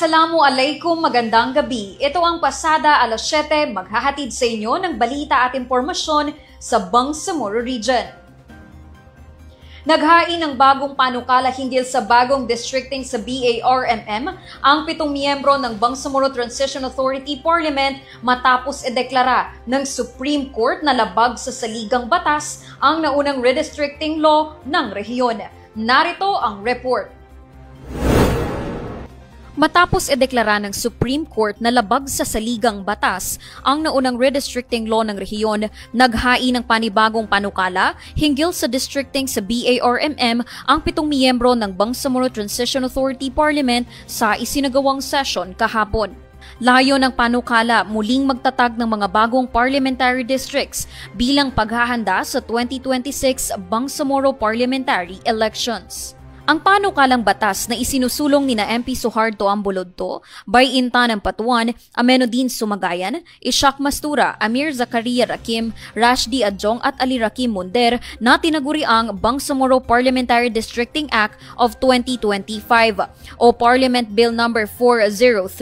Assalamualaikum, magandang gabi. Ito ang pasada alas 7, maghahatid sa inyo ng balita at impormasyon sa Bangsamoro Region. Naghain ng bagong panukala hinggil sa bagong districting sa BARMM ang 7 miyembro ng Bangsamoro Transition Authority Parliament matapos ideklara ng Supreme Court na labag sa saligang batas ang naunang redistricting law ng rehiyon. Narito ang report. Matapos ideklara ng Supreme Court na labag sa saligang batas ang naunang redistricting law ng rehiyon, naghain ng panibagong panukala hinggil sa districting sa BARMM ang 7 miyembro ng Bangsamoro Transition Authority Parliament sa isinagawang session kahapon. Layo ng panukala muling magtatag ng mga bagong parliamentary districts bilang paghahanda sa 2026 Bangsamoro Parliamentary Elections. Ang panukalang batas na isinusulong nina MP Suharto Ambolodto, Bay Intan Patuan, Amenodin Sumagayan, Ishak Mastura, Amir Zakaria Rakim, Rashdi Adjong at Ali Rakim Munder na tinaguriang Bangsamoro Parliamentary Districting Act of 2025 o Parliament Bill No. 403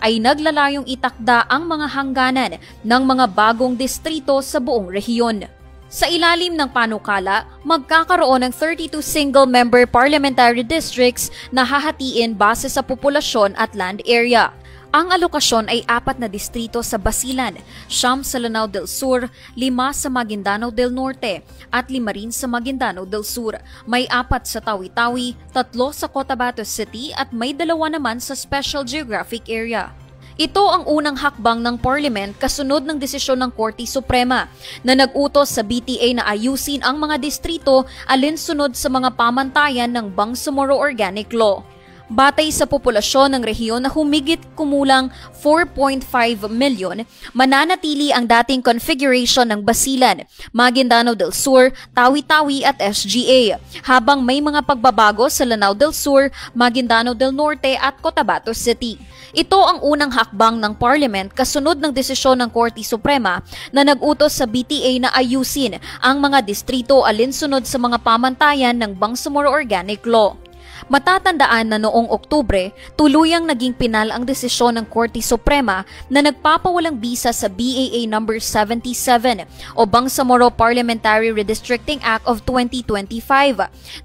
ay naglalayong itakda ang mga hangganan ng mga bagong distrito sa buong rehiyon. Sa ilalim ng panukala, magkakaroon ng 32 single-member parliamentary districts na hahatiin base sa populasyon at land area. Ang alokasyon ay 4 na distrito sa Basilan, 9 sa Lanao del Sur, 5 sa Maguindanao del Norte, at 5 rin sa Maguindanao del Sur. May 4 sa Tawi-Tawi, 3 sa Cotabato City at may 2 naman sa Special Geographic Area. Ito ang unang hakbang ng Parliament kasunod ng desisyon ng Korte Suprema na nag-utos sa BTA na ayusin ang mga distrito alinsunod sa mga pamantayan ng Bangsamoro Organic Law. Batay sa populasyon ng rehiyon na humigit kumulang 4.5 milyon, mananatili ang dating configuration ng Basilan, Maguindanao del Sur, Tawi-Tawi at SGA, habang may mga pagbabago sa Lanao del Sur, Maguindanao del Norte at Cotabato City. Ito ang unang hakbang ng Parliament kasunod ng desisyon ng Korte Suprema na nag-utos sa BTA na ayusin ang mga distrito alinsunod sa mga pamantayan ng Bangsamoro Organic Law. Matatandaan na noong Oktubre, tuluyang naging pinal ang desisyon ng Korte Suprema na nagpapawalang bisa sa BAA No. 77 o Bangsamoro Parliamentary Redistricting Act of 2025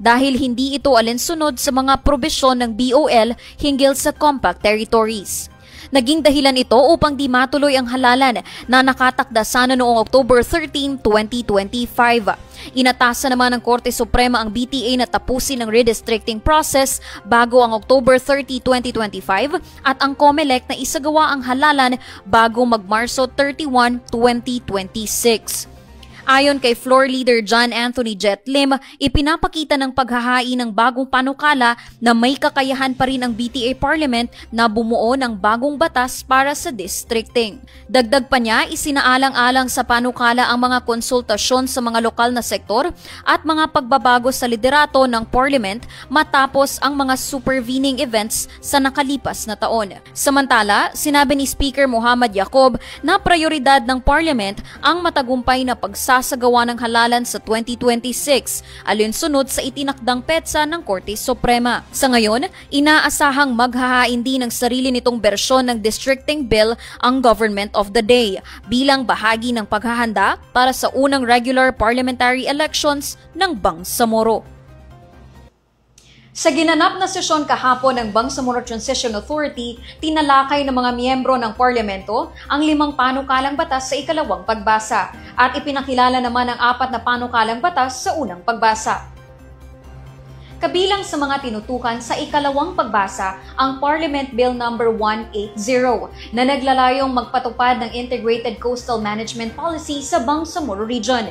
dahil hindi ito alinsunod sa mga probisyon ng BOL hinggil sa compact territories. Naging dahilan ito upang di matuloy ang halalan na nakatakda sana noong October 13, 2025. Inatasan naman ng Korte Suprema ang BTA na tapusin ang redistricting process bago ang October 30, 2025 at ang COMELEC na isagawa ang halalan bago mag-Marso 31, 2026. Ayon kay Floor Leader John Anthony Jet Lim, ipinapakita ng paghahain ng bagong panukala na may kakayahan pa rin ang BTA Parliament na bumuo ng bagong batas para sa districting. Dagdag pa niya, isinaalang-alang sa panukala ang mga konsultasyon sa mga lokal na sektor at mga pagbabago sa liderato ng Parliament matapos ang mga supervening events sa nakalipas na taon. Samantala, sinabi ni Speaker Muhammad Yacoob na prioridad ng Parliament ang matagumpay na pagsasagawa ng halalan sa 2026 alinsunod sa itinakdang petsa ng Korte Suprema. Sa ngayon, inaasahang maghahain din ng sarili nitong bersyon ng districting bill ang Government of the Day bilang bahagi ng paghahanda para sa unang regular parliamentary elections ng Bangsamoro. Sa ginanap na sesyon kahapon ng Bangsamoro Transition Authority, tinalakay ng mga miyembro ng parlamento ang 5 panukalang batas sa ikalawang pagbasa at ipinakilala naman ang 4 na panukalang batas sa unang pagbasa. Kabilang sa mga tinutukan sa ikalawang pagbasa ang Parliament Bill No. 180 na naglalayong magpatupad ng Integrated Coastal Management Policy sa Bangsamoro Region.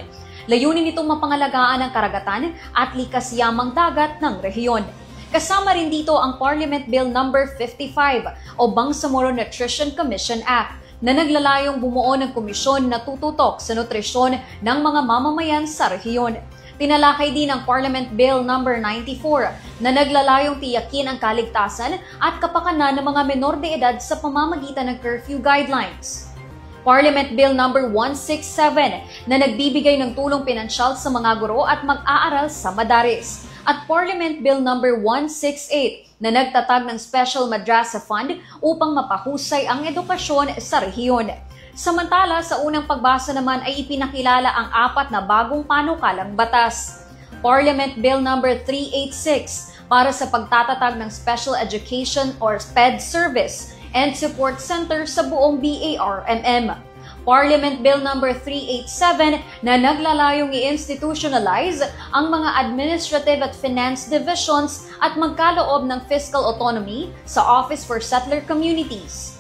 Layunin nitong mapangalagaan ang karagatan at likas yamang dagat ng rehiyon. Kasama rin dito ang Parliament Bill No. 55 o Bangsamoro Nutrition Commission Act na naglalayong bumuo ng komisyon na tututok sa nutrisyon ng mga mamamayan sa rehiyon. Tinalakay din ang Parliament Bill No. 94 na naglalayong tiyakin ang kaligtasan at kapakanan ng mga menor de edad sa pamamagitan ng curfew guidelines. Parliament Bill No. 167 na nagbibigay ng tulong pinansyal sa mga guro at mag-aaral sa madaris. At Parliament Bill No. 168 na nagtatag ng Special Madrasa Fund upang mapahusay ang edukasyon sa rehiyon. Samantala, sa unang pagbasa naman ay ipinakilala ang 4 na bagong panukalang batas. Parliament Bill No. 386 para sa pagtatatag ng Special Education or SPED Service and Support Center sa buong BARMM. Parliament Bill No. 387 na naglalayong i-institutionalize ang mga administrative at finance divisions at magkaloob ng fiscal autonomy sa Office for Settler Communities.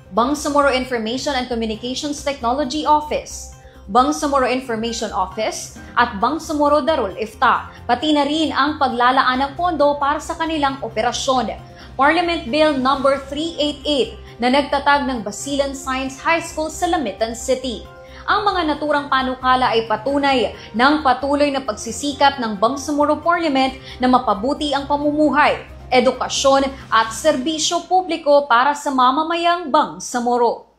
Bangsamoro Information and Communications Technology Office, Bangsamoro Information Office at Bangsamoro Darul Ifta, pati na rin ang paglalaan ng pondo para sa kanilang operasyon. Parliament Bill No. 388 na nagtatag ng Basilan Science High School sa Lamitan City. Ang mga naturang panukala ay patunay ng patuloy na pagsisikap ng Bangsamoro Parliament na mapabuti ang pamumuhay, edukasyon at serbisyo publiko para sa mamamayang Bangsamoro.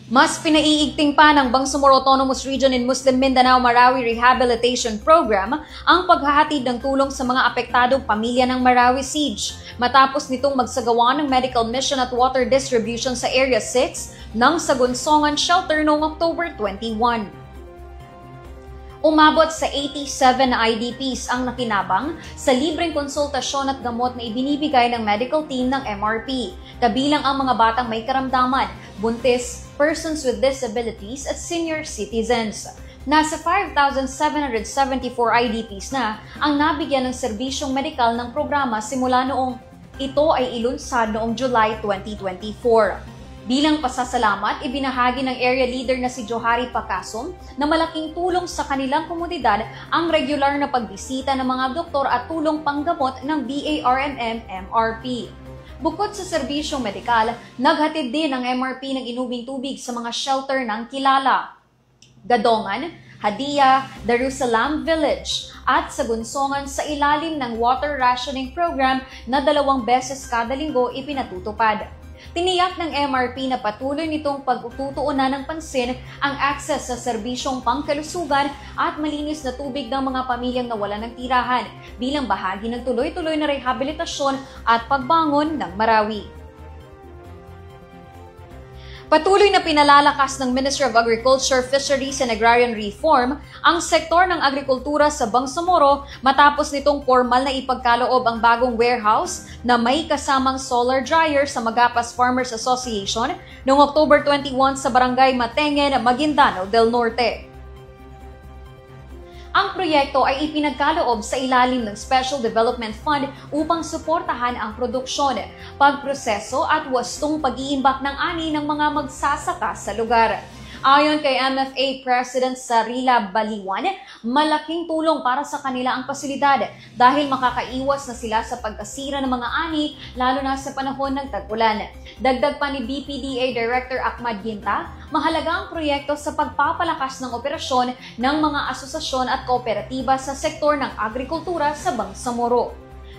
Mas pinaiigting pa ng Bangsamoro Autonomous Region in Muslim Mindanao Marawi Rehabilitation Program ang paghahatid ng tulong sa mga apektadong pamilya ng Marawi Siege matapos nitong magsagawa ng medical mission at water distribution sa Area 6 ng Sagunsongan Shelter noong October 21. Umabot sa 87 na IDPs ang nakinabang sa libreng konsultasyon at gamot na ibinibigay ng medical team ng MRP, kabilang ang mga batang may karamdaman, buntis, persons with disabilities at senior citizens. Nasa 5,774 IDPs na ang nabigyan ng serbisyong medikal ng programa simula noong ito ay ilunsad noong July 2024. Bilang pasasalamat, ibinahagi ng area leader na si Johari Pacasum na malaking tulong sa kanilang komunidad ang regular na pagbisita ng mga doktor at tulong panggamot ng BARMM-MRP. Bukod sa serbisyong medikal, naghatid din ang MRP ng inubing tubig sa mga shelter ng kilala. Gadongan, Hadia, Darussalam Village at Sagunsongan sa ilalim ng water rationing program na 2 beses kada linggo ipinatutupad. Tiniyak ng MRP na patuloy nitong pagtutuunan ng pansin ang access sa serbisyong pangkalusugan at malinis na tubig ng mga pamilyang nawalan ng tirahan bilang bahagi ng tuloy-tuloy na rehabilitasyon at pagbangon ng Marawi. Patuloy na pinalalakas ng Ministry of Agriculture, Fisheries and Agrarian Reform ang sektor ng agrikultura sa Bangsamoro matapos nitong formal na ipagkaloob ang bagong warehouse na may kasamang solar dryer sa Magapas Farmers Association noong October 21 sa Barangay Matengen, Maguindanao del Norte. Ang proyekto ay ipinagkaloob sa ilalim ng Special Development Fund upang suportahan ang produksyon, pagproseso at wastong pag-iimbak ng ani ng mga magsasaka sa lugar. Ayon kay MFA President Sarila Baliwan, malaking tulong para sa kanila ang pasilidad dahil makakaiwas na sila sa pagkasira ng mga ani lalo na sa panahon ng tag-ulan. Dagdag pa ni BPDA Director Ahmad Ginta, mahalaga ang proyekto sa pagpapalakas ng operasyon ng mga asosasyon at kooperatiba sa sektor ng agrikultura sa Bangsamoro.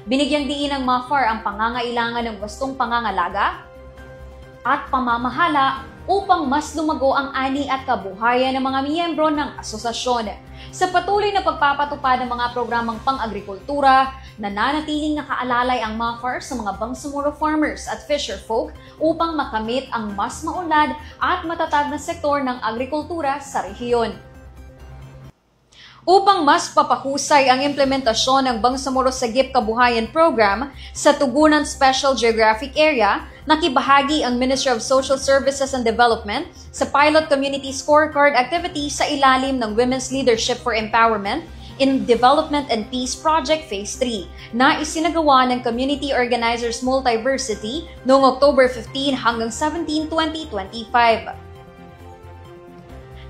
Binigyang diin ng MAFAR ang pangangailangan ng wastong pangangalaga at pamamahala upang mas lumago ang ani at kabuhayan ng mga miyembro ng asosasyon. Sa patuloy na pagpapatupad ng mga programang pang-agrikultura, nananatiling nakaalalay ang MAFAR sa mga Bangsamoro farmers at fisherfolk upang makamit ang mas maunlad at matatag na sektor ng agrikultura sa rehiyon. Upang mas papahusay ang implementasyon ng Bangsamoro Sagip Kabuhayan Program sa Tugunan Special Geographic Area, nakibahagi ang Ministry of Social Services and Development sa Pilot Community Scorecard Activity sa ilalim ng Women's Leadership for Empowerment in Development and Peace Project Phase 3 na isinagawa ng Community Organizers Multiversity noong October 15 hanggang 17, 2025.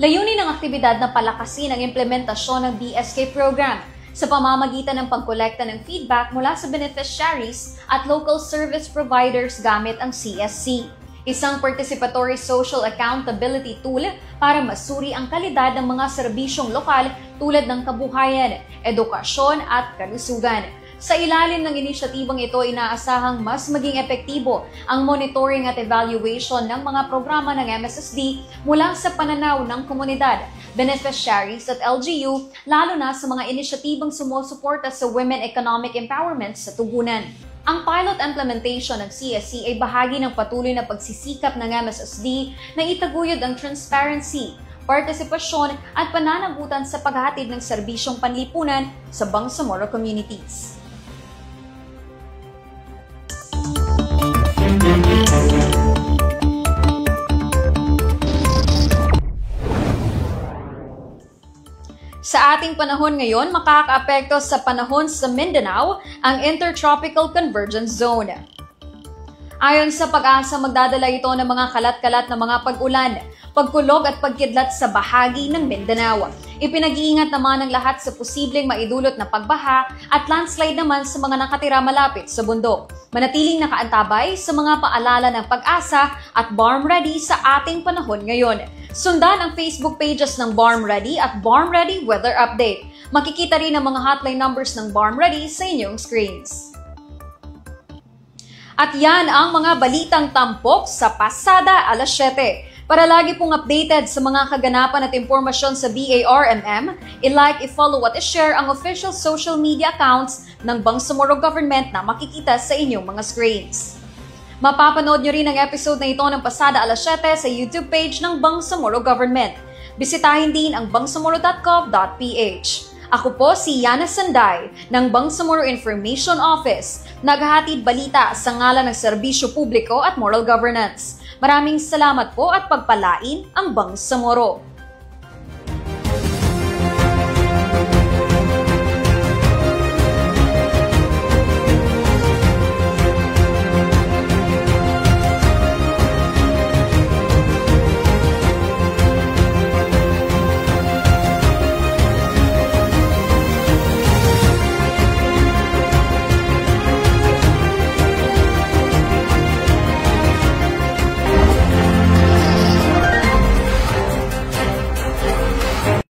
Layunin ng aktibidad na palakasin ang implementasyon ng BSK program sa pamamagitan ng pagkolekta ng feedback mula sa beneficiaries at local service providers gamit ang CSC, isang participatory social accountability tool para masuri ang kalidad ng mga serbisyong lokal tulad ng kabuhayan, edukasyon at kalusugan. Sa ilalim ng inisyatibang ito, inaasahang mas maging epektibo ang monitoring at evaluation ng mga programa ng MSSD mula sa pananaw ng komunidad, beneficiaries at LGU, lalo na sa mga inisyatibang sumusuporta sa women economic empowerment sa tugunan. Ang pilot implementation ng CSC ay bahagi ng patuloy na pagsisikap ng MSSD na itaguyod ang transparency, partisipasyon at pananagutan sa paghahatid ng serbisyong panlipunan sa Bangsamoro communities. Sa ating panahon ngayon, makakaapekto sa panahon sa Mindanao ang Intertropical Convergence Zone. Ayon sa Pag-asa, magdadala ito ng mga kalat-kalat na mga pag-ulan, pagkulog at pagkidlat sa bahagi ng Mindanao. Ipinag-iingat naman ng lahat sa posibleng maidulot na pagbaha at landslide naman sa mga nakatira malapit sa bundok. Manatiling nakaantabay sa mga paalala ng Pag-asa at Barm Ready sa ating panahon ngayon. Sundan ang Facebook pages ng Barm Ready at Barm Ready Weather Update. Makikita rin ang mga hotline numbers ng Barm Ready sa inyong screens. At yan ang mga balitang tampok sa Pasada alas 7. Para lagi pong updated sa mga kaganapan at impormasyon sa BARMM, i-like, i-follow at i-share ang official social media accounts ng Bangsamoro Government na makikita sa inyong mga screens. Mapapanood nyo rin ang episode na ito ng Pasada alas 7 sa YouTube page ng Bangsamoro Government. Bisitahin din ang bangsamoro.gov.ph. Ako po si Yana Sanday ng Bangsamoro Information Office, naghahatid balita sa ngalan ng serbisyo publiko at moral governance. Maraming salamat po at pagpalain ang Bangsamoro.